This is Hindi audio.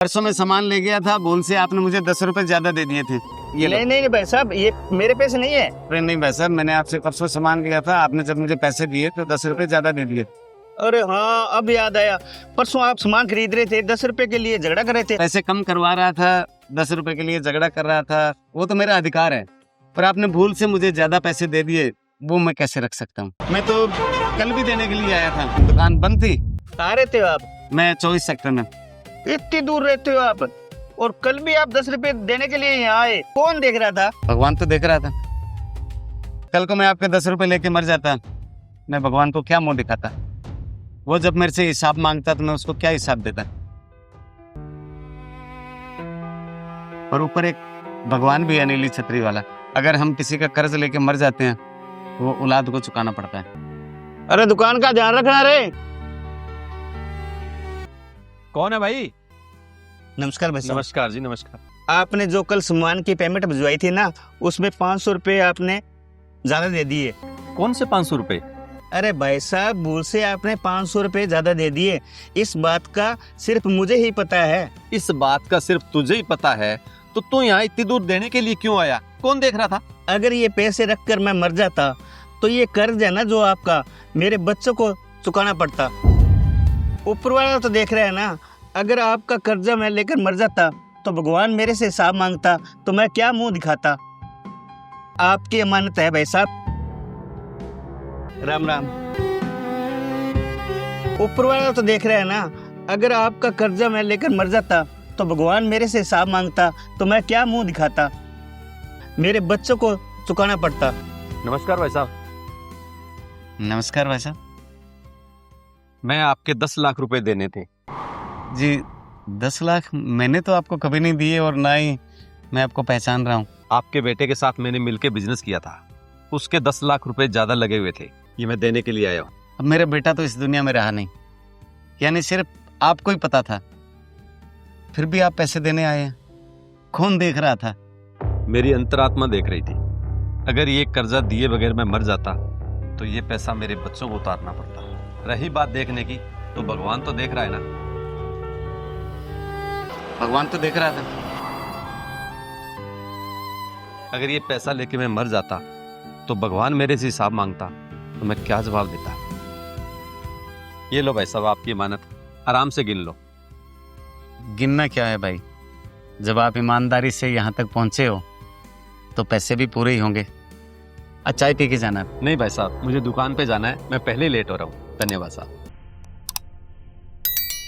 परसों में सामान ले गया था, भूल से आपने मुझे 10 रुपए ज्यादा दे दिए थे। ये नहीं नहीं भाई साहब, ये मेरे पैसे नहीं है। अरे नहीं भाई साहब, मैंने आपसे परसों सामान लिया था, आपने जब मुझे पैसे दिए तो 10 रुपए ज्यादा दे दिए। अरे हाँ, अब याद आया। परसों आप सामान खरीद रहे थे, 10 रुपए के लिए झगड़ा कर रहे थे। पैसे कम करवा रहा था, 10 रुपए के लिए झगड़ा कर रहा था, वो तो मेरा अधिकार है। पर आपने भूल से मुझे ज्यादा पैसे दे दिए, वो मैं कैसे रख सकता हूँ। मैं तो कल भी देने के लिए आया था, दुकान बंद थी। कहाँ रहते हो आप? मैं 24 सेक्टर में। इतनी दूर रहते हो आप, और कल भी आप 10 रुपए देने के लिए यहाँ आए। कौन देख रहा था? भगवान तो देख रहा था। कल को मैं आपके 10 रुपए लेके मर जाता, मैं भगवान को क्या मुंह दिखाता। वो जब मेरे से हिसाब मांगता तो मैं उसको क्या हिसाब देता। और ऊपर एक भगवान भी है नीली छतरी वाला। अगर हम किसी का कर्ज लेके मर जाते हैं, वो औलाद को चुकाना पड़ता है। अरे दुकान का ध्यान रखना रे। कौन है भाई? नमस्कार भाई साहब। नमस्कार जी, नमस्कार। आपने जो कल सामान की पेमेंट भिजवाई थी ना, उसमें 500 रुपए आपने ज्यादा दे दिए। कौन से 500 रुपए? अरे भाई साहब, भूल से आपने 500 रुपए ज्यादा दे दिए। इस बात का सिर्फ मुझे ही पता है। इस बात का सिर्फ तुझे ही पता है, तो तू यहाँ इतनी दूर देने के लिए क्यों आया? कौन देख रहा था? अगर ये पैसे रखकर मैं मर जाता तो ये कर्ज है ना जो आपका, मेरे बच्चों को चुकाना पड़ता। ऊपर वाला तो देख रहा है ना। अगर आपका कर्जा मैं लेकर मर जाता तो भगवान मेरे से हिसाब मांगता, तो मैं क्या मुंह दिखाता। आपकी अमानत है भाई साहब। राम राम। ऊपर वाला तो देख रहा है ना। अगर आपका कर्जा मैं लेकर मर जाता तो भगवान मेरे से हिसाब मांगता, तो मैं क्या मुंह दिखाता। मेरे बच्चों को चुकाना पड़ता। नमस्कार भाई साहब। नमस्कार भाई साहब। मैं आपके 10 लाख रुपए देने थे। जी 10 लाख मैंने तो आपको कभी नहीं दिए, और ना ही मैं आपको पहचान रहा हूँ। आपके बेटे के साथ मैंने मिलके बिजनेस किया था, उसके 10 लाख रुपए ज्यादा लगे हुए थे। ये मैं देने के लिए आया हूँ। अब मेरा बेटा तो इस दुनिया में रहा नहीं, यानी सिर्फ आपको ही पता था, फिर भी आप पैसे देने आए हैं। कौन देख रहा था? मेरी अंतरात्मा देख रही थी। अगर ये कर्जा दिए बगैर मैं मर जाता तो ये पैसा मेरे बच्चों को उतारना पड़ता। रही बात देखने की, तो भगवान तो देख रहा है ना। भगवान तो देख रहा था। अगर ये पैसा लेके मैं मर जाता तो भगवान मेरे से हिसाब मांगता, तो मैं क्या जवाब देता। ये लो भाई साहब, आपकी अमानत, आराम से गिन लो। गिनना क्या है भाई, जब आप ईमानदारी से यहाँ तक पहुंचे हो तो पैसे भी पूरे ही होंगे। चाय पी के जाना। नहीं भाई साहब, मुझे दुकान पे जाना है, मैं पहले ही लेट हो रहा हूँ। धन्यवाद साहब।